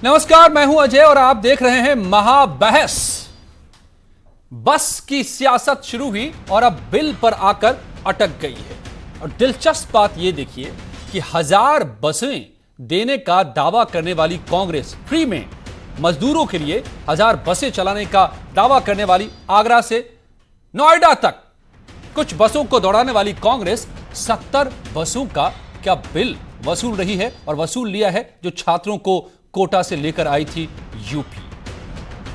नमस्कार, मैं हूं अजय और आप देख रहे हैं महाबहस। बस की सियासत शुरू हुई और अब बिल पर आकर अटक गई है। और दिलचस्प बात यह देखिए कि 1000 बसें देने का दावा करने वाली कांग्रेस, फ्री में मजदूरों के लिए 1000 बसें चलाने का दावा करने वाली आगरा से नोएडा तक कुछ बसों को दौड़ाने वाली कांग्रेस 70 बसों का क्या बिल वसूल रही है और वसूल लिया है जो छात्रों को कोटा से लेकर आई थी यूपी।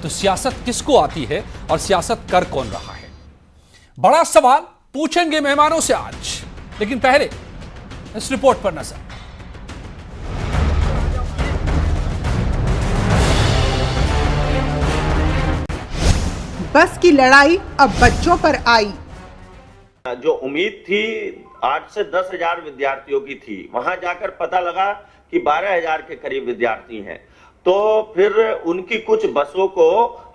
तो सियासत किसको आती है और सियासत कर कौन रहा है? बड़ा सवाल पूछेंगे मेहमानों से आज, लेकिन पहले इस रिपोर्ट पर नजर। बस की लड़ाई अब बच्चों पर आई। जो उम्मीद थी 8 से 10 हजार विद्यार्थियों की थी, वहां जाकर पता लगा कि 12,000 के करीब विद्यार्थी हैं। तो फिर उनकी कुछ बसों को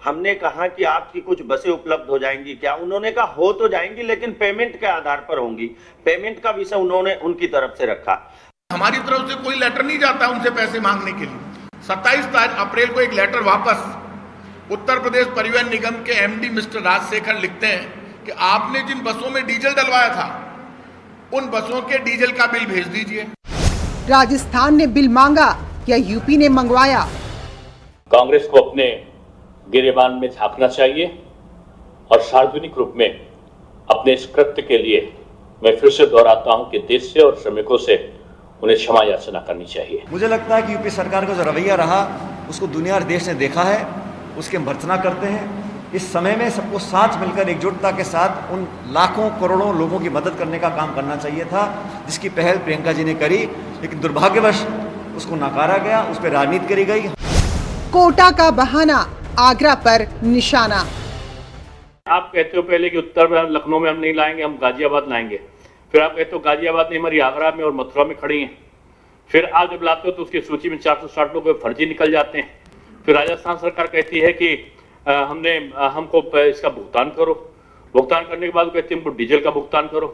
हमने कहा कि आपकी कुछ बसें उपलब्ध हो जाएंगी क्या? उन्होंने कहा हो तो जाएंगी, लेकिन पेमेंट के आधार पर होंगी। पेमेंट का विषय उन्होंने उनकी तरफ से रखा। हमारी तरफ से कोई लेटर नहीं जाता उनसे पैसे मांगने के लिए। 27 अप्रैल को एक लेटर वापस उत्तर प्रदेश परिवहन निगम के एमडी मिस्टर राजशेखर लिखते हैं कि आपने जिन बसों में डीजल डलवाया था उन बसों के डीजल का बिल भेज दीजिए। राजस्थान ने बिल मांगा या यूपी ने मंगवाया? कांग्रेस को अपने गिरेबान में झांकना चाहिए और सार्वजनिक रूप में अपने इस कृत्य के लिए मैं फिर से दोहराता हूं कि देश से और श्रमिकों से उन्हें क्षमा याचना करनी चाहिए। मुझे लगता है कि यूपी सरकार का जो रवैया रहा उसको दुनिया और देश ने देखा है, उसके हम भर्त्सना करते हैं। इस समय में सबको साथ मिलकर एकजुटता के साथ उन लाखों करोड़ों लोगों की मदद करने का काम करना चाहिए था, जिसकी पहल प्रियंका जी ने करी, लेकिन दुर्भाग्यवश उसको नकारा गया, उस पर राजनीति करी गई। कोटा का बहाना, आगरा पर निशाना। आप कहते हो पहले कि उत्तर में लखनऊ में हम नहीं लाएंगे, हम गाजियाबाद लाएंगे। फिर आप कहते हो गाजियाबाद नहीं, हमारी आगरा में और मथुरा में खड़ी हैं। फिर आप जब लाते हो तो उसकी सूची में 460 लोग फर्जी निकल जाते हैं। फिर राजस्थान सरकार कहती है कि हमको इसका भुगतान करो। भुगतान करने के बाद कहते हैं हमको डीजल का भुगतान करो।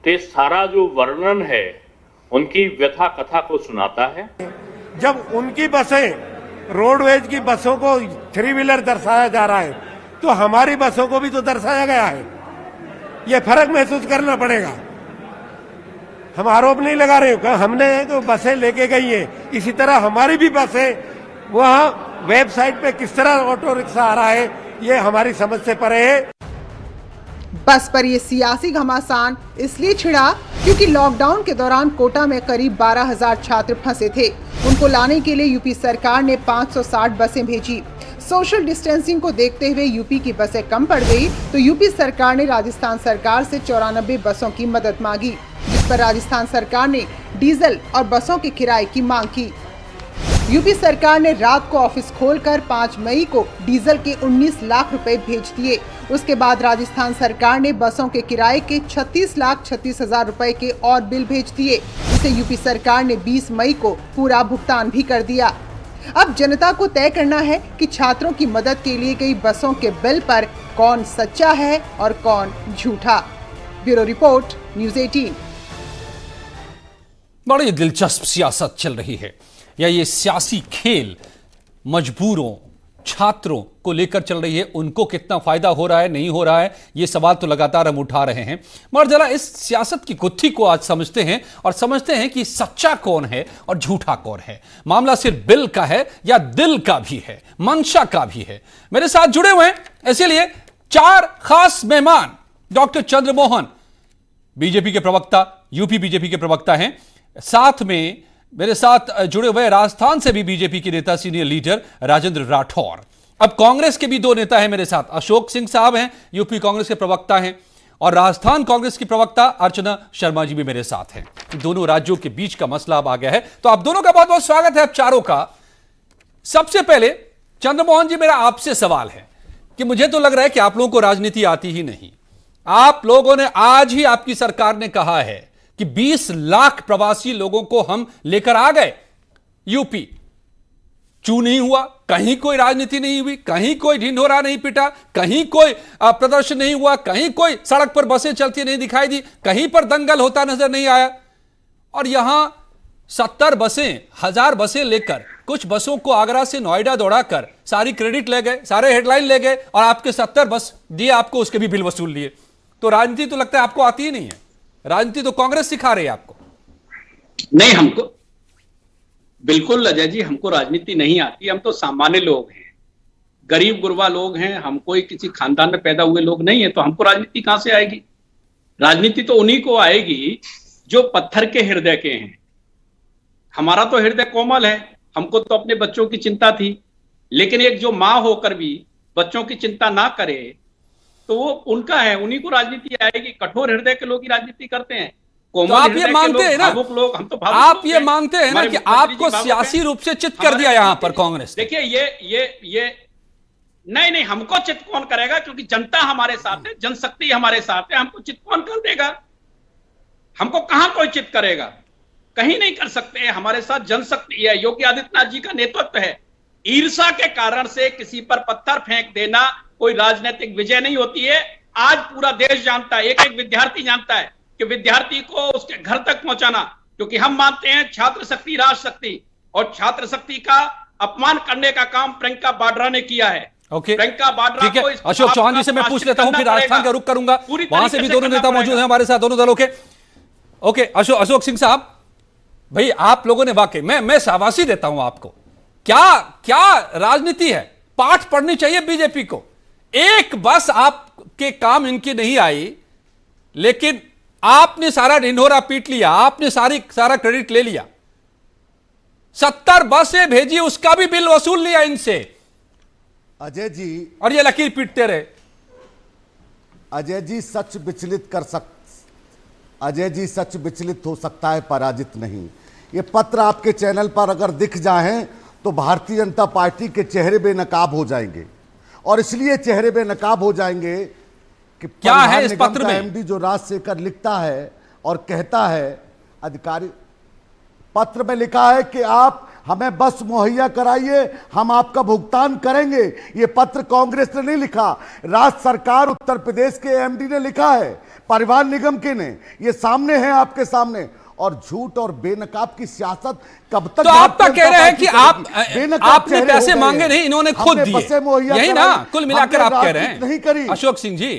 तो ये सारा जो वर्णन है उनकी व्यथा कथा को सुनाता है। जब उनकी बसें रोडवेज की बसों को 3 व्हीलर दर्शाया जा रहा है तो हमारी बसों को भी तो दर्शाया गया है। ये फर्क महसूस करना पड़ेगा। हम आरोप नहीं लगा रहे हैं, हमने तो बसें लेके गई हैं, इसी तरह हमारी भी बसें वहाँ वेबसाइट पे किस तरह ऑटो रिक्शा आ रहा है ये हमारी समझ से परे है। बस पर ये सियासी घमासान इसलिए छिड़ा क्योंकि लॉकडाउन के दौरान कोटा में करीब 12,000 छात्र फंसे थे। उनको लाने के लिए यूपी सरकार ने 560 बसें भेजी। सोशल डिस्टेंसिंग को देखते हुए यूपी की बसें कम पड़ गई तो यूपी सरकार ने राजस्थान सरकार से 94 बसों की मदद मांगी, जिस पर राजस्थान सरकार ने डीजल और बसों के किराए की मांग की। यूपी सरकार ने रात को ऑफिस खोलकर 5 मई को डीजल के 19 लाख रुपए भेज दिए। उसके बाद राजस्थान सरकार ने बसों के किराए के 36,36,000 रुपए के और बिल भेज दिए, जिसे यूपी सरकार ने 20 मई को पूरा भुगतान भी कर दिया। अब जनता को तय करना है कि छात्रों की मदद के लिए गई बसों के बिल पर कौन सच्चा है और कौन झूठा। Bureau report, news 18। बड़ी दिलचस्प सियासत चल रही है, या ये सियासी खेल मजबूरों, छात्रों को लेकर चल रही है। उनको कितना फायदा हो रहा है, नहीं हो रहा है, ये सवाल तो लगातार हम उठा रहे हैं। मगर जरा इस सियासत की गुत्थी को आज समझते हैं और समझते हैं कि सच्चा कौन है और झूठा कौन है। मामला सिर्फ बिल का है या दिल का भी है, मंशा का भी है। मेरे साथ जुड़े हुए हैं इसीलिए 4 खास मेहमान। डॉक्टर चंद्रमोहन बीजेपी के प्रवक्ता, यूपी बीजेपी के प्रवक्ता हैं। साथ में मेरे साथ जुड़े हुए राजस्थान से भी बीजेपी के नेता, सीनियर लीडर राजेंद्र राठौर। अब कांग्रेस के भी 2 नेता हैं मेरे साथ। अशोक सिंह साहब हैं, यूपी कांग्रेस के प्रवक्ता हैं, और राजस्थान कांग्रेस की प्रवक्ता अर्चना शर्मा जी भी मेरे साथ हैं। दोनों राज्यों के बीच का मसला अब आ गया है, तो आप दोनों का बहुत बहुत स्वागत है, आप चारों का। सबसे पहले चंद्रमोहन जी, मेरा आपसे सवाल है कि मुझे तो लग रहा है कि आप लोगों को राजनीति आती ही नहीं। आप लोगों ने आज ही, आपकी सरकार ने कहा है कि 20 लाख प्रवासी लोगों को हम लेकर आ गए यूपी। चू नहीं हुआ, कहीं कोई राजनीति नहीं हुई, कहीं कोई ढिंढोरा नहीं पिटा, कहीं कोई प्रदर्शन नहीं हुआ, कहीं कोई सड़क पर बसें चलती नहीं दिखाई दी, कहीं पर दंगल होता नजर नहीं आया। और यहां 70 बसें, 1000 बसें लेकर कुछ बसों को आगरा से नोएडा दौड़ाकर सारी क्रेडिट ले गए, सारे हेडलाइन ले गए और आपके 70 बस दिए आपको, उसके भी बिल वसूल लिए। तो राजनीति तो लगता है आपको आती ही नहीं है, राजनीति तो कांग्रेस सिखा रही है आपको। नहीं, हमको बिल्कुल अजय जी, हमको राजनीति नहीं आती। हम तो सामान्य लोग हैं, गरीब गुरबा लोग हैं, हम कोई किसी खानदान में पैदा हुए लोग नहीं है, तो हमको राजनीति कहां से आएगी? राजनीति तो उन्हीं को आएगी जो पत्थर के हृदय के हैं। हमारा तो हृदय कोमल है, हमको तो अपने बच्चों की चिंता थी, लेकिन एक जो माँ होकर भी बच्चों की चिंता ना करे तो वो उनका है, उन्हीं को राजनीति आएगी। कठोर हृदय के लोग ही राजनीति करते हैं। तो आप ये मानते हैं ना, हम तो आप ये मानते हैं ना कि आपको सियासी रूप से चित कर दिया यहां पर कांग्रेस। देखिए ये नहीं, हमको चित कौन करेगा, क्योंकि जनता हमारे साथ है, जनशक्ति हमारे साथ है, हमको चित कौन कर देगा? हमको कहां कोई चित करेगा? कहीं नहीं कर सकते हैं। हमारे साथ जनशक्ति है, योगी आदित्यनाथ जी का नेतृत्व है। ईर्ष्या के कारण से किसी पर पत्थर फेंक देना कोई राजनीतिक विजय नहीं होती है। आज पूरा देश जानता है, एक एक विद्यार्थी जानता है कि विद्यार्थी को उसके घर तक पहुंचाना, क्योंकि हम मानते हैं छात्र शक्ति राष्ट्र शक्ति, और छात्र शक्ति का अपमान करने का काम प्रियंका वाड्रा ने किया है। ओके, प्रियंका वाड्रा ठीक है। अशोक चौहान जी से मैं पूछ लेता हूं, फिर राजस्थान का रुख करूंगा, वहां से भी दोनों नेता मौजूद हैं हमारे साथ, दोनों दलों के। ओके, अशोक सिंह साहब, भाई आप लोगों ने वाकई, मैं शाबाशी देता हूं आपको, क्या राजनीति है, पाठ पढ़नी चाहिए बीजेपी को। एक बस आपके काम इनकी नहीं आई, लेकिन आपने सारा ढिंढोरा पीट लिया, आपने सारा क्रेडिट ले लिया। 70 बसें भेजी, उसका भी बिल वसूल लिया इनसे अजय जी, और ये लकीर पीटते रहे। अजय जी सच विचलित हो सकता है, पराजित नहीं। ये पत्र आपके चैनल पर अगर दिख जाएं तो भारतीय जनता पार्टी के चेहरे बेनकाब हो जाएंगे, और इसलिए चेहरे बेनकाब हो जाएंगे कि क्या है इस पत्र में? एमडी जो राजशेखर लिखता है और कहता है, अधिकारी पत्र में लिखा है कि आप हमें बस मुहैया कराइए, हम आपका भुगतान करेंगे। ये पत्र कांग्रेस ने नहीं लिखा, राज्य सरकार उत्तर प्रदेश के एमडी ने लिखा है, परिवहन निगम के ने। ये सामने है आपके सामने। और झूठ और बेनकाब की सियासत कब तक? तो आप तो कह रहे हैं कि आपने पैसे मांगे नहीं, इन्होंने खुद दिए, यही ना कुल मिलाकर आप कह रहे हैं? नहीं करी अशोक सिंह जी,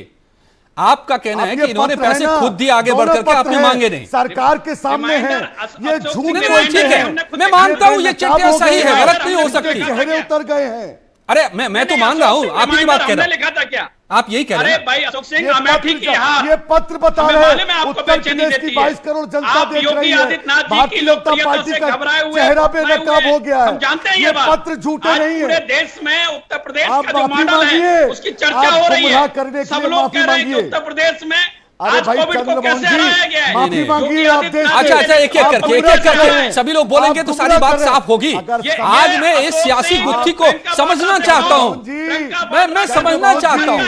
आपका कहना है कि इन्होंने पैसे खुद दिए, आगे बढ़ करके आपने मांगे नहीं। सरकार के सामने है, ये झूठ ठीक है, मैं मानता हूं ये चिट्ठियां सही है, गलत नहीं हो सकती। चेहरे उतर गए हैं। अरे मैं तो मान रहा हूं, आप ही बात कह रहे हैं। लिखा था क्या? आप यही कह रहे हैं। भाई अशोक सिंह, अमेठी की ये पत्र बता रहे हैं, उत्तर प्रदेश की 22 करोड़ जनता देख रही है, भारतीय जनता पार्टी का चेहरा बेनकाब हो गया है। हम जानते हैं ये पत्र झूठे नहीं है। पूरे देश में उत्तर प्रदेश आप का जो माफी मॉडल है मांगिए, उसकी चर्चा हो रही है। करने के सब लिए लोग माफी कह रहे हैं कि मांगिए। उत्तर प्रदेश में अरे आज भाई कोविड को चंद्रमोहन कैसे हराया गया है? माफी मांगिए आप देश से। अच्छा, एक एक करके सभी लोग बोलेंगे तो सारी बात साफ होगी। आज मैं इस सियासी गुत्थी को समझना चाहता हूं, मैं समझना चाहता हूं।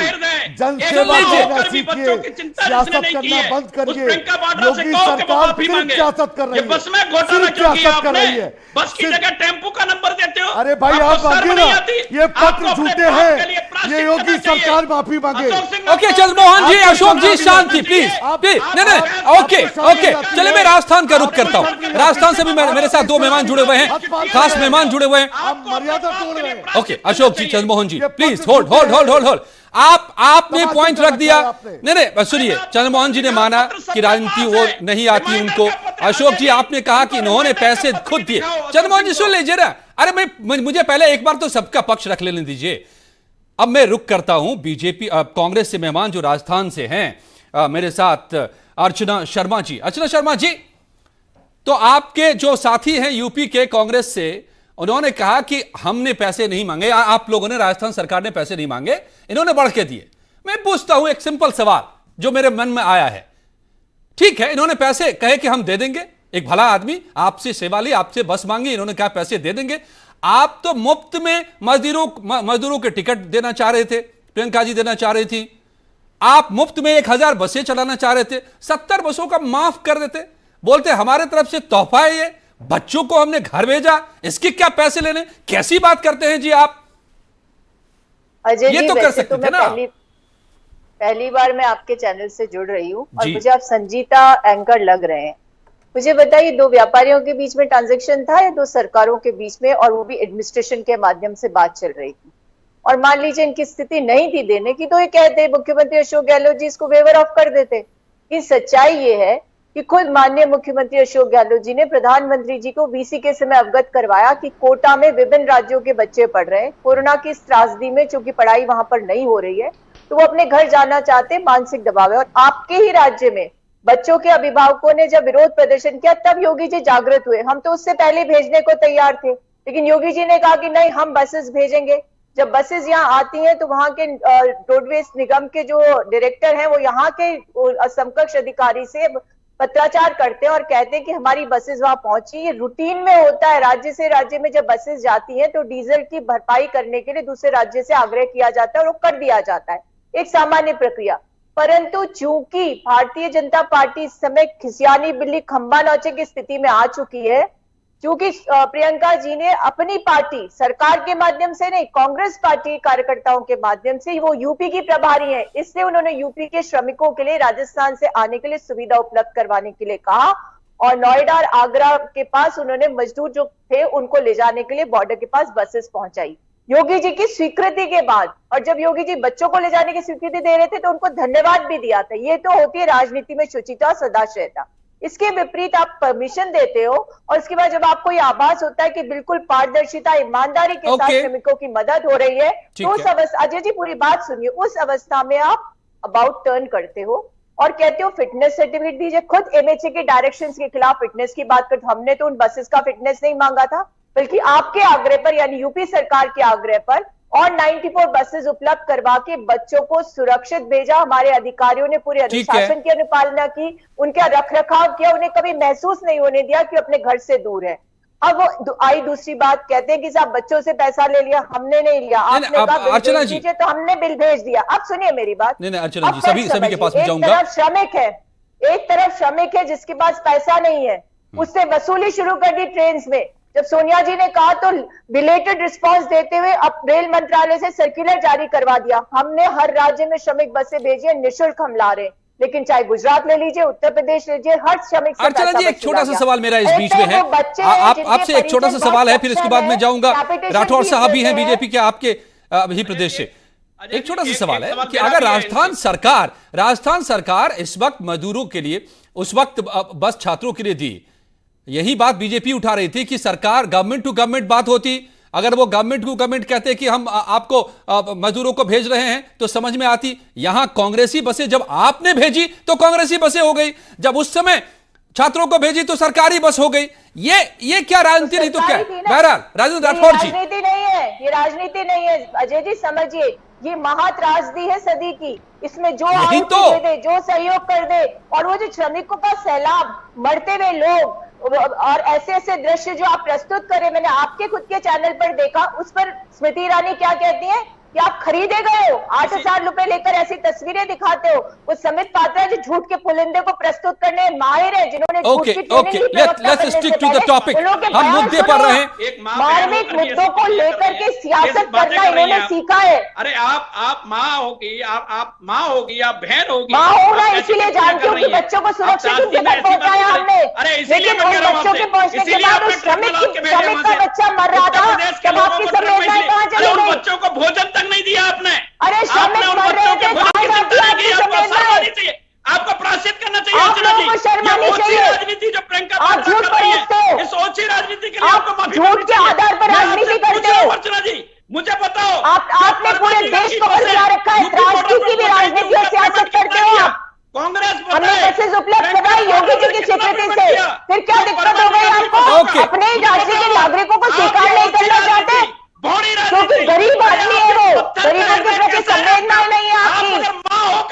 जनसेवा करना सीखिए, सियासत करना बंद करिए। योगी सरकार सिर्फ सियासत कर रही है, बस में घोटाला सिर्फ सियासत कर रही है। बस की जगह टेम्पो का नंबर देते हो। अरे भाई आप मांगिए ना, ये पत्र झूठे हैं, ये योगी सरकार माफी मांगे। ओके चंद्रमोहन जी, अशोक जी, शांति प्लीज। नहीं, ओके, चलिए मैं राजस्थान का रुख करता हूं। राजस्थान से भी मेरे साथ दो मेहमान जुड़े हुए हैं, खास मेहमान जुड़े हुए हैं। आप मर्यादा तोड़ रहे हैं। Okay Ashok ji, Chandramohan ji please hold. आपने पॉइंट रख दिया। नहीं, सुनिए, चंद्रमोहन जी ने माना कि राजनीति वो नहीं आती उनको। अशोक जी, आपने कहा कि इन्होंने पैसे खुद दिए। चंद्रमोहन जी सुन लीजिए ना, अरे मुझे पहले एक बार तो सबका पक्ष रख लेने दीजिए। अब मैं रुख करता हूं बीजेपी कांग्रेस से मेहमान जो राजस्थान से हैं, मेरे साथ अर्चना शर्मा जी। अर्चना शर्मा जी, तो आपके जो साथी हैं यूपी के कांग्रेस से, उन्होंने कहा कि हमने पैसे नहीं मांगे, आप लोगों ने, राजस्थान सरकार ने पैसे नहीं मांगे, इन्होंने बढ़ के दिए। मैं पूछता हूं एक सिंपल सवाल जो मेरे मन में आया है। ठीक है, इन्होंने पैसे कहे कि हम दे देंगे, एक भला आदमी आपसे सेवा ली, आपसे बस मांगी, इन्होंने कहा पैसे दे देंगे। आप तो मुफ्त में मजदूरों के टिकट देना चाह रहे थे, प्रियंका जी देना चाह रही थी। आप मुफ्त में 1000 बसें चलाना चाह रहे थे, 70 बसों का माफ कर देते, बोलते हमारे तरफ से तोहफा है, ये बच्चों को हमने घर भेजा, इसके क्या पैसे लेने? कैसी बात करते हैं जी आप? अजय ये जी, तो कर सकते थे ना। पहली बार मैं आपके चैनल से जुड़ रही हूँ और मुझे आप संजीता एंकर लग रहे हैं। मुझे बताइए, दो व्यापारियों के बीच में ट्रांजैक्शन था या दो सरकारों के बीच में, और वो भी एडमिनिस्ट्रेशन के माध्यम से बात चल रही थी? और मान लीजिए इनकी स्थिति नहीं थी देने की, तो ये कहते मुख्यमंत्री अशोक गहलोत जी इसको वेवर ऑफ कर देते। कि सच्चाई ये है कि खुद माननीय मुख्यमंत्री अशोक गहलोत जी ने प्रधानमंत्री जी को वीसी के समय अवगत करवाया कि कोटा में विभिन्न राज्यों के बच्चे पढ़ रहे हैं, कोरोना की इस त्रासदी में चूंकि पढ़ाई वहां पर नहीं हो रही है तो वो अपने घर जाना चाहते, मानसिक दबाव है। और आपके ही राज्य में बच्चों के अभिभावकों ने जब विरोध प्रदर्शन किया तब योगी जी जागृत हुए। हम तो उससे पहले भेजने को तैयार थे, लेकिन योगी जी ने कहा कि नहीं, हम बसेस भेजेंगे। जब बसेस यहाँ आती हैं तो वहां के रोडवेज निगम के जो डायरेक्टर हैं वो यहाँ के समकक्ष अधिकारी से पत्राचार करते हैं और कहते हैं कि हमारी बसेस वहां पहुंची। ये रूटीन में होता है, राज्य से राज्य में जब बसेस जाती हैं तो डीजल की भरपाई करने के लिए दूसरे राज्य से आग्रह किया जाता है और वो कर दिया जाता है, एक सामान्य प्रक्रिया। परंतु चूंकि भारतीय जनता पार्टी इस समय खिसियानी बिल्ली खंबा नौचे की स्थिति में आ चुकी है, क्योंकि प्रियंका जी ने अपनी पार्टी सरकार के माध्यम से नहीं, कांग्रेस पार्टी कार्यकर्ताओं के माध्यम से, वो यूपी की प्रभारी है, इसलिए उन्होंने यूपी के श्रमिकों के लिए राजस्थान से आने के लिए सुविधा उपलब्ध करवाने के लिए कहा और नोएडा और आगरा के पास उन्होंने मजदूर जो थे उनको ले जाने के लिए बॉर्डर के पास बसेस पहुंचाई योगी जी की स्वीकृति के बाद। और जब योगी जी बच्चों को ले जाने की स्वीकृति दे रहे थे तो उनको धन्यवाद भी दिया था। ये तो होती है राजनीति में शुचिता, सदाशयता। इसके विपरीत आप परमिशन देते हो और इसके बाद जब आपको ये आभास होता है कि बिल्कुल पारदर्शिता, ईमानदारी के साथ श्रमिकों की मदद हो रही है तो उस अवस्था, अजय जी पूरी बात सुनिए, उस अवस्था में आप अबाउट टर्न करते हो और कहते हो फिटनेस सर्टिफिकेट दीजिए। खुद एमएचए के डायरेक्शंस के खिलाफ फिटनेस की बात करते, हमने तो उन बसेस का फिटनेस नहीं मांगा था, बल्कि आपके आग्रह पर यानी यूपी सरकार के आग्रह पर और 94 बसेस उपलब्ध करवा के बच्चों को सुरक्षित भेजा। हमारे अधिकारियों ने पूरे अनुशासन की अनुपालना की, उनका रखरखाव किया, उन्हें कभी महसूस नहीं होने दिया कि अपने घर से दूर है। अब वो आई दूसरी बात, कहते हैं कि साहब बच्चों से पैसा ले लिया, हमने नहीं लिया, आपने कहा बिल भेज दीजिए तो हमने बिल भेज दिया। अब सुनिए मेरी बात, नहीं अर्चना जी, सभी के पास जाऊंगा। एक तरफ श्रमिक है, एक तरफ श्रमिक है जिसके पास पैसा नहीं है, उससे वसूली शुरू कर दी ट्रेन में। जब सोनिया जी ने कहा तो बिलेटेड रिस्पांस देते हुए अब रेल मंत्रालय से सर्कुलर जारी करवा दिया। हमने हर राज्य में श्रमिक बसें भेजी है, निःशुल्क हम ला रहे हैं, लेकिन चाहे गुजरात ले लीजिए, उत्तर प्रदेश ले लीजिए, हर श्रमिक से अर्चना जी एक छोटा सा सवाल मेरा इस बीच में है, आपसे एक छोटा सा सवाल है, फिर इसके बाद मैं जाऊंगा। राठौर साहब भी हैं बीजेपी के आपके ही प्रदेश से। एक छोटा सा सवाल है कि अगर राजस्थान सरकार इस वक्त मजदूरों के लिए उस वक्त बस छात्रों के लिए दी, यही बात बीजेपी उठा रही थी कि सरकार गवर्नमेंट टू गवर्नमेंट बात होती, अगर वो गवर्नमेंट टू गवर्नमेंट कहते कि हम आपको मजदूरों को भेज रहे हैं तो समझ में आती। यहां कांग्रेसी बसें जब आपने भेजी तो कांग्रेसी बसें हो गई, जब उस समय छात्रों को भेजी तो सरकारी बस हो गई। ये क्या राजनीति नहीं तो क्या है? बहरहाल राजेंद्र राठौर जी, राजनीति नहीं है, ये राजनीति नहीं है अजय जी, समझिए ये महात्रासदी है सदी की। इसमें जो दे दे, जो सहयोग कर दे, और वो जो श्रमिकों का सैलाब, मरते हुए लोग और ऐसे ऐसे दृश्य जो आप प्रस्तुत करें, मैंने आपके खुद के चैनल पर देखा, उस पर स्मृति ईरानी क्या कहती हैं कि आप खरीदे गए हो, 8,000 रुपए लेकर ऐसी तस्वीरें दिखाते हो। वो समित पात्रा जो झूठ के पुलिंदे को प्रस्तुत करने माहिर है, जिन्होंने हम मुद्दे पर रहे, मार्मिक मुद्दों को लेकर के सियासत करना इन्होंने सीखा है। अरे आप माँ होगी, आप माँ होगी, आप बहन होगी, माँ होना इसीलिए जानती हूँ कि बच्चों को सुरक्षित रूप से पहुंचाया हमने, लेकिन उन बच्चों के पहुंचने के बाद उस श्रमिक का बच्चा मर रहा था, तब आपकी संवेदनाएं कहाँ चली गई? बच्चों को भोजन तक नहीं दिया आपने। अरे श्रमिक मर रहे थे, आपको प्रायश्चित करना चाहिए अर्चना जी। राजनीति जो प्रियंका आप झूठ बोलते हो, इस ओछी राजनीति के लिए आपको माफी झूठ के आधार पर राजनीति करते हो अर्चना जी। मुझे बताओ, आपने पूरे देश को बचा रखा है, त्रासदी की भी राजनीति और सियासत करते हो आप। कांग्रेस हमने बसेस उपलब्ध करवाई योगी जी की स्वीकृति से, फिर क्या दिक्कत हो गई आपको? अपने ही राज्य के नागरिकों को स्वीकार नहीं करना चाहते क्योंकि गरीब आदमी है, वो गरीबों के प्रति संवेदनाएं नहीं है आपकी,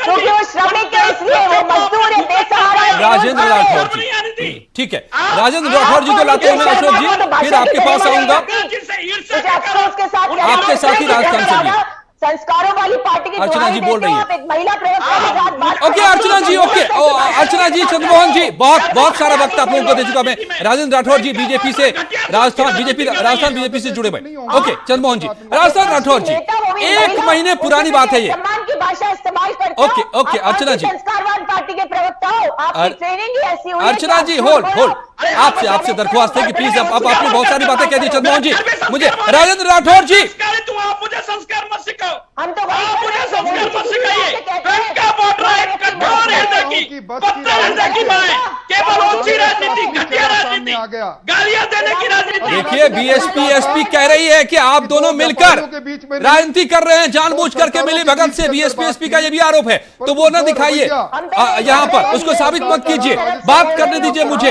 क्योंकि वो श्रमिक है, इसलिए वो मजदूर है, बेसहारा है। राजेंद्र राठौर जी, ठीक है, राजेंद्र राठौर जी को लाते हैं अशोक जी, फिर आपके पास आऊंगा। आपके साथ ही राजस्थान से भी संस्कारों वाली पार्टी की अर्चना दुहाई जी बोल देते रही हो है। आप, एक महिला प्रवक्ता के साथ बात ओके अर्चना जी, ओके अर्चना जी, चंद्रमोहन जी, बहुत सारा वक्त आप लोगों को दे चुका मैं। राजेंद्र राठौर जी बीजेपी से, राजस्थान बीजेपी से जुड़े हुए। ओके चंद्रमोहन जी, राजस्थान राठौर जी, 1 महीने पुरानी बात है ये। सम्मान की भाषा इस्तेमाल करते हो। ओके अर्चना जी, संस्कारवान पार्टी के प्रवक्ता हो, आपकी ट्रेनिंग ही ऐसी हुई है। अर्चना जी होल्ड, आपसे दरख्वास्त है कि प्लीज अब आपने बहुत सारी बातें कह दी। चंद्रमोहन जी, मुझे राजेंद्र राठौर जी, तुम आप मुझे संस्कार मत सिखाओ, हम तो आप मुझे संस्कार मत सिखाइए। प्रियंका वाड्रा एक कठोर हृदय की, पत्थर हृदय की मां, केवल ऊंची राजनीति, घटिया राजनीति, गालियां देने की राजनीति। देखिए बीएसपी एसपी कह रही है कि आप दोनों मिलकर राजनीति कर रहे हैं, जानबूझ करके मिली भगत से। बीएसपी एसपी का ये भी आरोप है, तो वो ना दिखाइए यहां पर, उसको साबित मत कीजिए, बात करने दीजिए मुझे।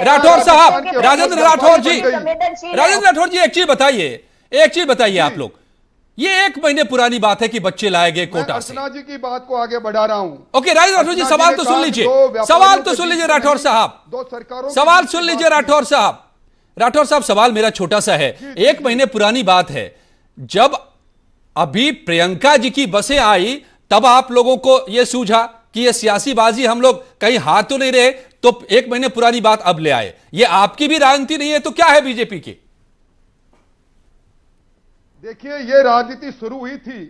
राठौर साहब, राजेंद्र राठौर जी, एक चीज बताइए आप लोग, ये 1 महीने पुरानी बात है कि बच्चे लाए गए कोटा से। अर्चना जी की बात को आगे बढ़ा रहा हूं। ओके राठौर जी, सवाल तो सुन लीजिए, राठौर साहब, सवाल सुन लीजिए राठौर साहब, सवाल मेरा छोटा सा है। 1 महीने पुरानी बात है, जब अभी प्रियंका जी की बसें आई तब आप लोगों को यह सूझा कि यह सियासी बाजी, हम लोग कहीं हाथ तो नहीं रहे, तो 1 महीने पुरानी बात अब ले आए। यह आपकी भी राजनीति नहीं है तो क्या है बीजेपी की? देखिए, ये राजनीति शुरू हुई थी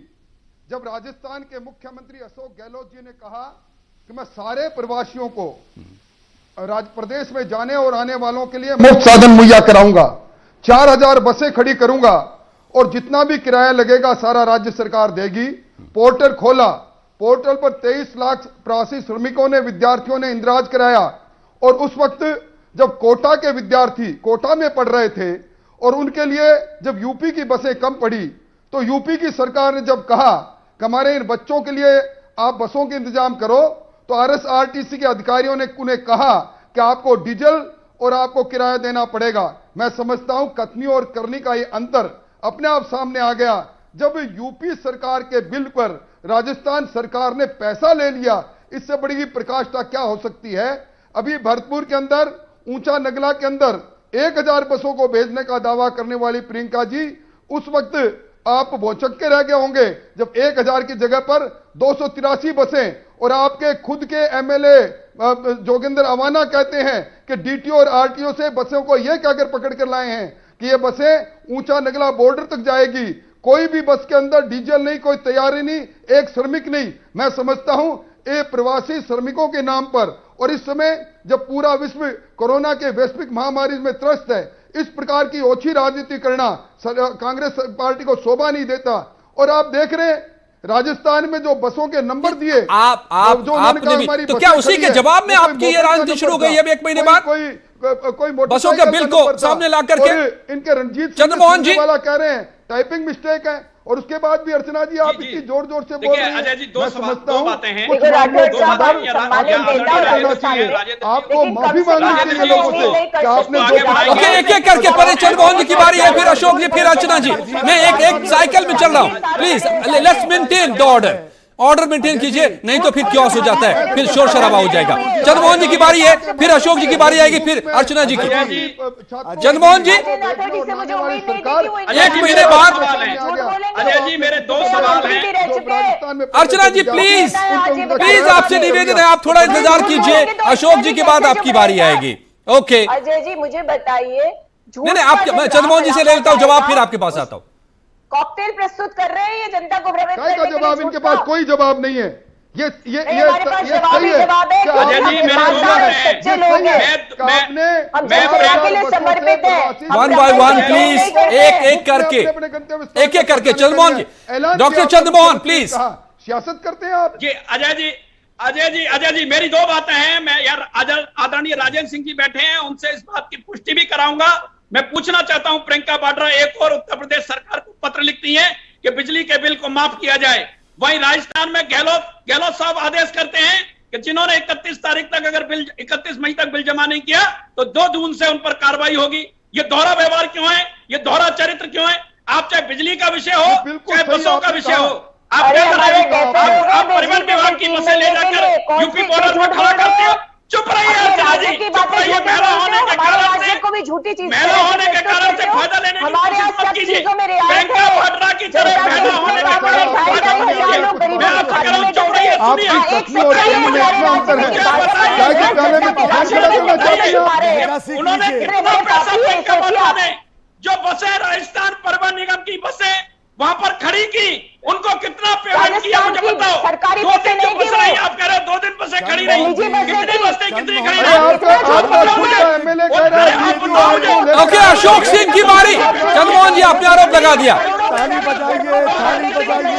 जब राजस्थान के मुख्यमंत्री अशोक गहलोत जी ने कहा कि मैं सारे प्रवासियों को प्रदेश में जाने और आने वालों के लिए मुफ्त साधन मुहैया कराऊंगा, 4000 बसें खड़ी करूंगा और जितना भी किराया लगेगा सारा राज्य सरकार देगी। पोर्टल खोला, पोर्टल पर 23 लाख प्रवासी श्रमिकों ने, विद्यार्थियों ने इंदिराज कराया। और उस वक्त जब कोटा के विद्यार्थी कोटा में पढ़ रहे थे और उनके लिए जब यूपी की बसें कम पड़ी, तो यूपी की सरकार ने जब कहा कि हमारे इन बच्चों के लिए आप बसों के इंतजाम करो, तो आरएसआरटीसी के अधिकारियों ने उन्हें कहा कि आपको डीजल और आपको किराया देना पड़ेगा। मैं समझता हूं कथनी और करनी का ये अंतर अपने आप सामने आ गया जब यूपी सरकार के बिल पर राजस्थान सरकार ने पैसा ले लिया। इससे बड़ी प्रकाष्ठा क्या हो सकती है? अभी भरतपुर के अंदर, ऊंचा नगला के अंदर 1000 बसों को भेजने का दावा करने वाली प्रियंका जी, उस वक्त आप भौचक्के रह गए होंगे जब 1000 की जगह पर 283 बसें, और आपके खुद के एमएलए जोगिंदर अवाना कहते हैं कि डीटीओ और आरटीओ से बसों को यह कहकर पकड़ कर लाए हैं कि ये बसें ऊंचा नगला बॉर्डर तक जाएगी। कोई भी बस के अंदर डीजल नहीं, कोई तैयारी नहीं, एक श्रमिक नहीं। मैं समझता हूं ये प्रवासी श्रमिकों के नाम पर, और इस समय जब पूरा विश्व कोरोना के वैश्विक महामारी में त्रस्त है, इस प्रकार की ओछी राजनीति करना कांग्रेस पार्टी को शोभा नहीं देता। और आप देख रहे हैं राजस्थान में जो बसों के नंबर दिए, आपने भी, तो क्या उसी के जवाब में आपकी ये राजनीति शुरू हो गई अब 1 महीने बाद? कोई बसों के बिल को सामने ला करके इनके रणजीत चंद्रमोहन जी वाला कह रहे हैं टाइपिंग मिस्टेक है, और उसके बाद भी अर्चना जी आप इतनी जोर जोर से बोल रहे हैं। अजय जी, दो बातें हैं। आपको माफी मांगनी चाहिए लोगों से कि आपने ओके, एक करके पहले चंद्रमोहन जी की बारी है, फिर अशोक जी, फिर अर्चना जी। मैं एक साइकिल में चल रहा हूं, please let's maintain the order maintain कीजिए, नहीं तो फिर क्योस हो जाता है, फिर शोर शराबा हो जाएगा। चंद्रमोहन जी की बारी है, फिर अशोक जी की बारी आएगी, फिर अर्चना जी की। चंद्रमोहन जी, 1 महीने बाद। अजय जी, मेरे 2 सवाल हैं। अर्चना जी प्लीज आपसे निवेदन है, आप थोड़ा इंतजार कीजिए, अशोक जी के बाद आपकी बारी आएगी। ओके अजय जी, मुझे बताइए, नहीं आपके, चंद्रमोहन जी से ले लेता हूं जवाब, फिर आपके पास आता हूं। कॉकटेल प्रस्तुत कर रहे हैं ये जनता को भ्रमित करने का जवाब, इनके पास कोई जवाब नहीं है। ये सही है। अजय जी, मेरे 2 सच्चे लोग हैं, हम जनता के लिए समर्पित हैं। 1 by 1 प्लीज, एक करके चंद्रमोहन जी, डॉक्टर चंद्रमोहन प्लीज। सियासत करते हैं आप जी। अजय जी, मेरी 2 बातें हैं। मैं यार आदरणीय राजेंद्र सिंह जी बैठे हैं, उनसे इस बात की पुष्टि भी कराऊंगा। मैं पूछना चाहता हूं, प्रियंका वाड्रा एक और उत्तर प्रदेश सरकार को पत्र लिखती हैं कि बिजली के बिल को माफ किया जाए। वहीं राजस्थान में गहलोत साहब आदेश करते हैं कि जिन्होंने 31 तारीख तक, अगर बिल 31 मई तक बिल जमा नहीं किया तो 2 जून से उन पर कार्रवाई होगी। ये दोहरा व्यवहार क्यों है? ये दोहरा चरित्र क्यों है? आप चाहे बिजली का विषय हो, चाहे बसों का विषय हो, आप परिवहन विभाग की बसें ले जाकर यूपी बॉर्डर पर खड़ा करते हो। चुप रहिए अर्चना जी, चुप रहिए। महिला होने के कारण से कोई झूठी चीज महंगा होने के कारण से फायदा लेने की हमारे यहाँ कोशिश मत सब कीजिए। चीजों में रियायत बैंका वाड्रा की तरह महंगा होने के कारण से फायदा मत कीजिए। मैं आपसे कह रहा हूं, चुप रहिए, आपकी सुनिए। कथनी और कहने में इतना अंतर है क्या कि कहने में तूफान खड़ा करना चाहती हैं? उन्होंने कितना पैसा बैंका वाड्रा ने जो बसें राजस्थान परिवहन निगम की बसें वहां पर खड़ी की, उनको कितना पेमेंट किया मुझे बताओ। सरकारी 2 दिन बसें जो नहीं बसें की, आप कह रहे हो 2 दिन बसें खड़ी रही, निजी बसें कितनी थी। बसें कितनी खड़ी अरे रही? आपका खुद का एमएलए कह रहा है कि जो आपको ओके, अशोक सिंह की बारी। चंद्रमोहन जी आपने आरोप लगा दिया, ताली बजाइए, ताली बजाइए।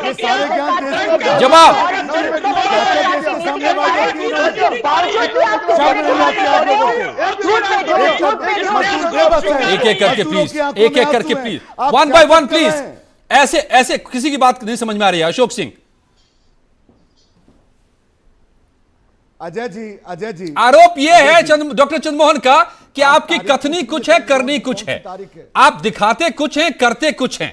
ये सारे ज्ञान देश को जवाब। देश के सामने बात की शर्म नहीं आती आप लोगों को। एक एक करके प्लीज, एक एक करके please, one by one please. ऐसे ऐसे किसी की बात नहीं समझ में आ रही है। अशोक सिंह, अजय जी आरोप यह है डॉक्टर चंद्रमोहन का कि आपकी कथनी कुछ है, करनी कुछ है। आप दिखाते कुछ हैं, करते कुछ हैं।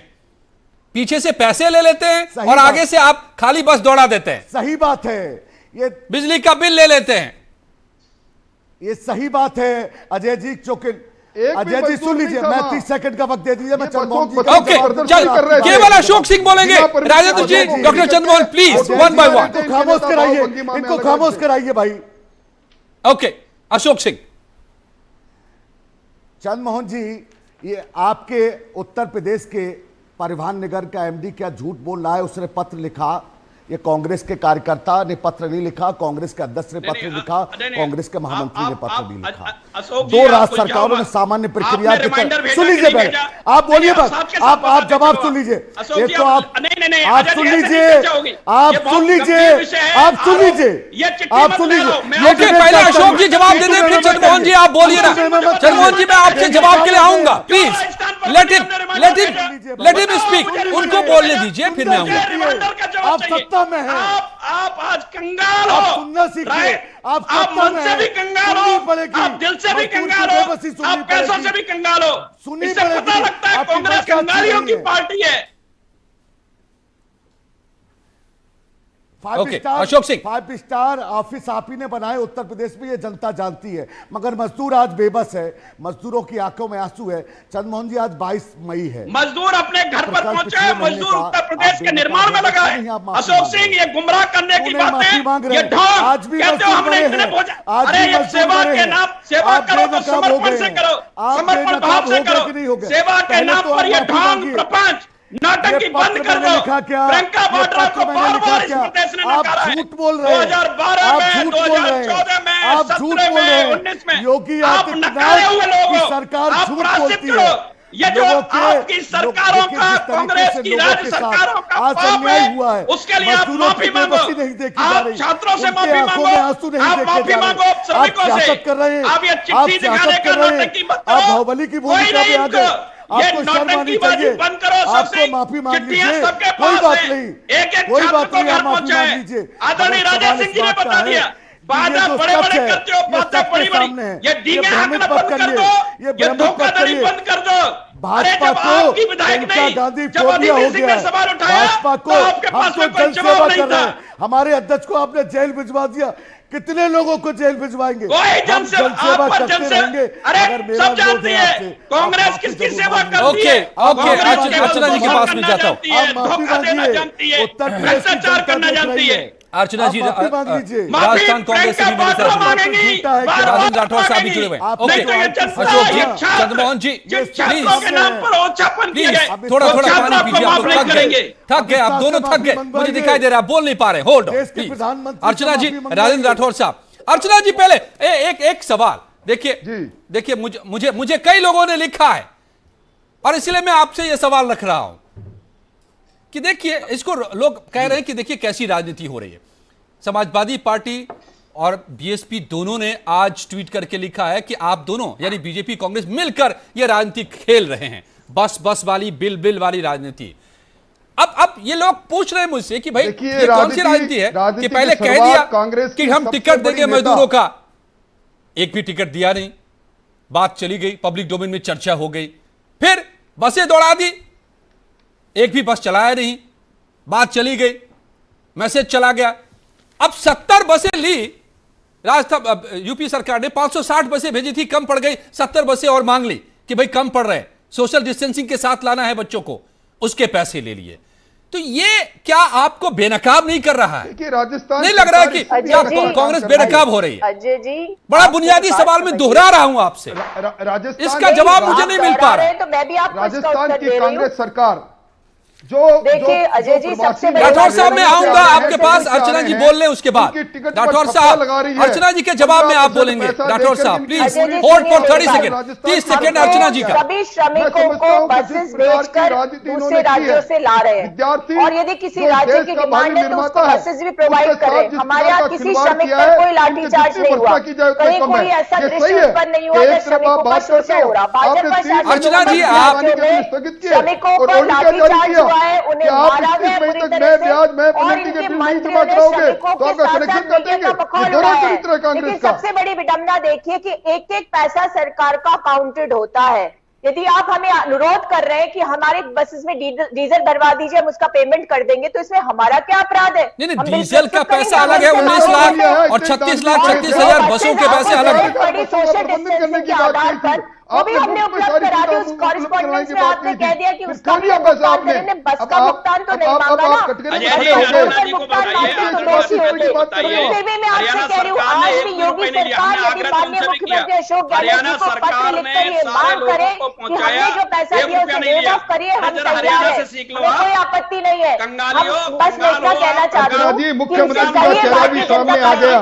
पीछे से पैसे ले लेते हैं और आगे से आप खाली बस दौड़ा देते हैं। सही बात है, ये बिजली का बिल ले लेते हैं। ये सही बात है अजय जी। चौके अजय जी सुन लीजिए, मैं 30 सेकंड का वक्त दे दीजिए। मैं चंद्रमोहन जी का ओके, चल केवल अशोक सिंह बोलेंगे। Rajendra ji, doctor Chandramohan please, one by one. इनको खामोश कराइए, इनको खामोश कराइए भाई। ओके, अशोक सिंह। चंद्रमोहन जी, ये आपके उत्तर प्रदेश के परिवहन निगम का एमडी क्या झूठ बोल रहा है? उसने पत्र लिखा, ये कांग्रेस के कार्यकर्ता ने पत्र नहीं लिखा, कांग्रेस के अध्यक्ष ने पत्र लिखा, कांग्रेस के महामंत्री ने पत्र नहीं लिखा। दो राज्य सरकारों ने सामान्य प्रक्रिया के तहत, सुन लीजिए पहले, आप बोलिए बस, आप जवाब सुन लीजिए। एक तो आप सुन लीजिए, आप सुन लीजिए, आप सुन लीजिए, आप सुन लीजिए। ओके, पहले अशोक जी जवाब दे दें, फिर चंद्रमोहन जी आप बोलिए ना। चंद्रमोहन जी, मैं आपसे जवाब के लिए आऊंगा, प्लीज लेट हिम स्पीक। उनको बोलने दीजिए, फिर मैं आऊंगा। आप सत्ता में हैं, आप आज कंगाल हो। आप सुनना सीखिए। आप सत्ता मन में से हैं, भी कंगाल सुननी हो, पड़ेगी। आप दिल से भी मजदूर की कंगाल हो, बेबसी सुननी आप पैसों पड़ेगी। से भी कंगाल हो। सुननी इससे पता पड़ेगी। लगता है आपकी कांग्रेस भाषा अच्छी कंगालियों नहीं की है। पार्टी है। Okay, Ashok Singh. 5 star office आप ही ने बनाए उत्तर प्रदेश में, ये जनता जानती है, मगर मजदूर आज बेबस है, मजदूरों की आंखों में आंसू है। चंद्रमोहन जी, आज 22 मई है, मजदूर अपने घर पर कल पहुंचे हैं, पिछले महीने मजदूर का उत्तर प्रदेश आप के निर्माण में लगा है। नहीं, आप माफी अशोक मांग सिंह, रहे ये गुमराह करने की पुणे माफी मांग बातें, रहे ये हैं। ढोंग, आज भी कहते हो मजदूर हमने बड़े इतने हैं। भोजन। आज अरे भी ये मजदूर सेवा बड़े के हैं। नाम, सेवा आप करो तो बेनकाब हो समर्पण गए से हैं। करो, आप समर्पण बेनकाब भाव से हो गए करो। कि नहीं हो गए? सेवा के पहले नाम तो पर ये आप माफी ढोंग, मांगिए। प्रपंच, नाटक की ये बंद पत्र कर मैंने दो। लिखा क्या? प्रियंका ये वाड्रा पत्र को मैंने बार लिखा बार इस क्या? प्रदेश ने आप नकारा है। झूठ बोल रहे हैं। 2012 आप में, झूठ बोल रहे हैं। 2014 में, आप झूठ 17 बोल रहे में, हैं। 19 में योगी आप आदित्यनाथ नकारे हुए लोग की हो। सरकार आप झूठ पराजित बोलती करो। है। ये जो लोगों के- आपकी सरकारों देखिए, का, जिस तरीके कांग्रेस से की लोगों राज्य के साथ सरकारों का आज पाप अन्याय है, हुआ है, उसके लिए आप मजदूरों माफी की मांगो। बेबसी नहीं देखी जा आप रही, छात्रों से उनकी माफी आंखों मांगो, में आंसू नहीं आप देखे माफी जा रहे। मांगो आप श्रमिकों से। सियासत कर रहे हैं, आप ये आप चिट्ठी दिखाने सियासत का कर रहे नौटंकी मत हैं, करो। आप बाहुबली की कोई भूमिका नहीं में आ गए। ये आपको शर्म आनी नौटंकीबाजी चाहिए। बंद करो सबसे। आपको माफी मांग चिट्ठियां लीजिए, सबके कोई पास बात है। नहीं, एक कोई छात्र बात को नहीं, घर आप माफी पहुंचाए। मांग लीजिए। आदरणीय मगर राजा सवाल सिंह इस जी ने बात का बता है दिया, कि बाधा ये जो बड़े सच बड़े है, करते हो, ये बातें सबके बड़ी बड़ी, सामने है। ये डींगे भ्रमित हाँकना मत बंद कर करिए, दो, ये भ्रमित मत धोखाधड़ी करिए। बंद कर दो। अरे भाजपा जब आपकी को विधायक जनता नहीं, गांधी जब फोबिया हो अदिति सिंह गया ने है। सवाल उठाया, भाजपा को तो आपके पास हम तो में कोई जन जवाब सेवा नहीं कर रहे था। हैं। हमारे अध्यक्ष को आपने जेल भिजवा दिया, कितने लोगों को जेल भिजवाएंगे? कोई हम जनसेवा जनसेवा आप पर करते जनसेवा, रहेंगे। अरे अगर मेरा सब विरोध जानती है है आपसे, कांग्रेस आप माफी किसकी जरूर सेवा मांगिए। करती है। ओके, कांग्रेस अर्चना जी के केवल पास में धोखा जाता हूं। करना जानती है, आप माफी धोखा देना मांगिए। जानती है, उत्तर प्रदेश की भ्रष्टाचार जनता करना देख जानती रही है। है। अर्चना जी, आप माफी मांग लीजिए। राजस्थान कांग्रेस से भी मेरे साथ जुड़े हैं। राजेंद्र राठौर साहब भी जुड़े हुए हैं। ओके, अशोक जी, चंद्रमोहन जी, प्लीज के नाम पर ओछापन किया गया, प्लीज थोड़ा थोड़ा छात्र पानी आपको पीजिए। आप माफ लोग नहीं थक करेंगे। गए, थक गए, आप दोनों थक गए, मुझे दिखाई दे रहा है, आप बोल नहीं पा रहे। होल्ड देश के प्लीज। प्रधानमंत्री अर्चना जी, से माफी मांग राजेंद्र राठौर साहब, अर्चना जी, पहले एक सवाल देखिए, मुझे कई लोगों ने लिखा है और इसलिए मैं आपसे यह सवाल रख रहा हूं कि देखिए, इसको लोग कह रहे हैं कि देखिए कैसी राजनीति हो रही है। समाजवादी पार्टी और बीएसपी दोनों ने आज ट्वीट करके लिखा है कि आप दोनों यानी बीजेपी कांग्रेस मिलकर यह राजनीति खेल रहे हैं, बस वाली, बिल वाली राजनीति। अब ये लोग पूछ रहे हैं मुझसे कि भाई ये कौन सी राजनीति है कि पहले कह दिया कि हम टिकट देंगे मजदूरों का, एक भी टिकट दिया नहीं, बात चली गई, पब्लिक डोमेन में चर्चा हो गई, फिर बसें दौड़ा दी, एक भी बस चलाया नहीं, बात चली गई, मैसेज चला गया। अब 70 बसें ली राजस्थान यूपी सरकार ने 560 बसें भेजी थी, कम पड़ गई, 70 बसें और मांग ली कि भाई कम पड़ रहे हैं, सोशल डिस्टेंसिंग के साथ लाना है बच्चों को, उसके पैसे ले लिए। तो ये क्या आपको बेनकाब नहीं कर रहा है? कि राजस्थान नहीं लग रहा है कि क्या कांग्रेस बेनकाब हो रही है? अजय जी, बड़ा बुनियादी सवाल में दोहरा रहा हूं आपसे, राजस्थान इसका जवाब मुझे नहीं मिल पा रहा है। तो मैं भी आपको इसका राजस्थान उत्तर की दे रही हूं। कांग्रेस सरकार जो देखिए अजय जी, सबसे बड़ी राठौर साहब मैं आऊंगा आपके पास, अर्चना अर्चना जी बोल लें उसके बाद। राठौर साहब, अर्चना जी के जवाब में आप बोलेंगे। राठौर साहब please hold for 30 second, 30 second Archana ji का। सभी श्रमिकों को बसेस भेजकर दूसरे राज्यों से ला रहे हैं, और यदि किसी राज्य की डिमांड है तो उसको बसेस भी प्रोवाइड करें। हमारे यहाँ किसी श्रमिक पर कोई लाठीचार्ज नहीं हुआ, कहीं कोई ऐसा दृश्य उत्पन्न नहीं हुआ जब श्रमिकों पर शोषण हो रहा। भाजपा शासित अर्चना जी आप श्रमिकों पर लाठीचार्ज हुआ है, उन्हें मारा गया पूरी तरह से, और इनके मंत्रियों ने श्रमिकों के साथ साथ मीडिया का बखौल उड़ाया है। लेकिन सबसे बड़ी विडंबना देखिए कि एक एक पैसा सरकार का काउंटेड होता है। यदि आप हमें अनुरोध कर रहे हैं कि हमारे बसेस में डीजल भरवा दीजिए, हम उसका पेमेंट कर देंगे, तो इसमें हमारा क्या अपराध है? नहीं, डीजल का पैसा अलग है, 19 लाख और 36,36,000 बसों के पैसे अलग है। बड़ी सोशल डिस्टेंसिंग के आधार पर वो भी हमने उपलब्ध करा दी। उस कॉरेस्पॉन्डेंस में आपने कह दिया कि उसका भी भुगतान करेंगे, बस का भुगतान तो नहीं मांगा ना, भुगतान मांगते तो दोषी होते। फिर भी मैं आपसे कह रही हूँ, आज भी योगी सरकार यदि माननीय मुख्यमंत्री अशोक गहलोत जी को पत्र लिखकर ये मांग करे कि हमने जो पैसा दिया उसे वेव ऑफ करिए, हम तैयार है, हमें कोई आपत्ति नहीं है। हम बस मैं इतना कहना चाहती हूँ कि मुख्यमंत्री का चेहरा भी सामने आ गया,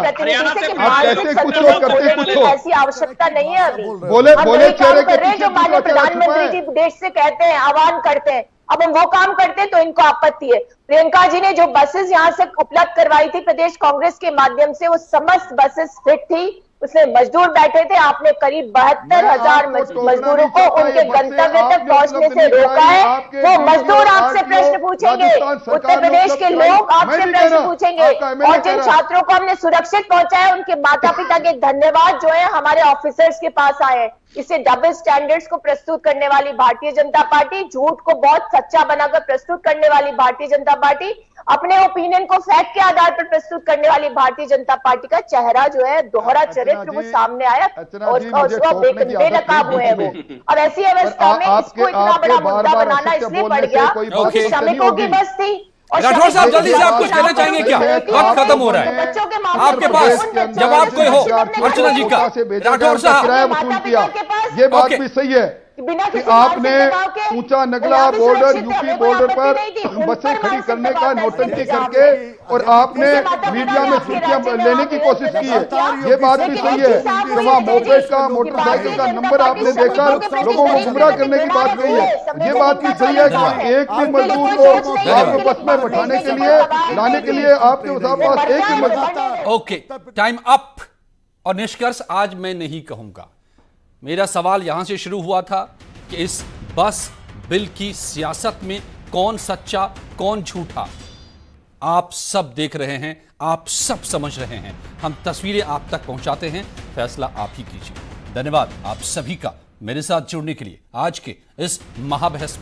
ऐसी आवश्यकता नहीं है अभी। बोले काम कर रहे हैं जो माननीय प्रधानमंत्री जी देश से कहते हैं, आह्वान करते हैं, अब हम वो काम करते हैं तो इनको आपत्ति है। प्रियंका जी ने जो बसेस यहाँ से उपलब्ध करवाई थी प्रदेश कांग्रेस के माध्यम से, वो समस्त बसेस फिट थी, उसमें मजदूर बैठे थे। आपने करीब 72,000 मजदूरों को उनके गंतव्य तक पहुंचने से रोका है। वो मजदूर आपसे प्रश्न पूछेंगे, उत्तर प्रदेश के लोग आपसे प्रश्न पूछेंगे, और जिन छात्रों को हमने सुरक्षित पहुंचाया उनके माता पिता के धन्यवाद जो है हमारे ऑफिसर्स के पास आए हैं। इसे डबल स्टैंडर्ड्स को प्रस्तुत करने वाली भारतीय जनता पार्टी, झूठ को बहुत सच्चा बनाकर प्रस्तुत करने वाली भारतीय जनता पार्टी, अपने ओपिनियन को फैक्ट के आधार पर प्रस्तुत करने वाली भारतीय जनता पार्टी का चेहरा जो है, दोहरा चरित्र वो सामने आया और उसको बेनकाब हुए हैं वो। अब ऐसी अवस्था में इसको इतना बड़ा मुद्दा बनाना इसलिए पड़ गया क्योंकि श्रमिकों की बस थी। राठौर साहब जल्दी से आप कुछ कहना चाहेंगे क्या? वक्त खत्म हो रहा है, आपके पास जवाब कोई हो अर्चना जी का। राठौर साहब ये बात भी सही है कि आपने ऊंचा नगला बॉर्डर यूपी बॉर्डर पर बसें खड़ी करने का नोटंकी करके और आपने मीडिया में सुर्खियां लेने की कोशिश की है। ये बात भी सही है कि वहाँ मोपेड का मोटरसाइकिल का नंबर आपने देखकर लोगों को गुमराह करने की बात कही है। ये बात भी सही है कि एक भी मजदूर को आपको बस में बैठाने के लिए लाने के लिए आपके पास एक भी मजदूर। Okay, time up. और निष्कर्ष आज मैं नहीं कहूंगा। मेरा सवाल यहां से शुरू हुआ था कि इस बस बिल की सियासत में कौन सच्चा कौन झूठा, आप सब देख रहे हैं, आप सब समझ रहे हैं। हम तस्वीरें आप तक पहुंचाते हैं, फैसला आप ही कीजिए। धन्यवाद आप सभी का मेरे साथ जुड़ने के लिए आज के इस महाबहस में।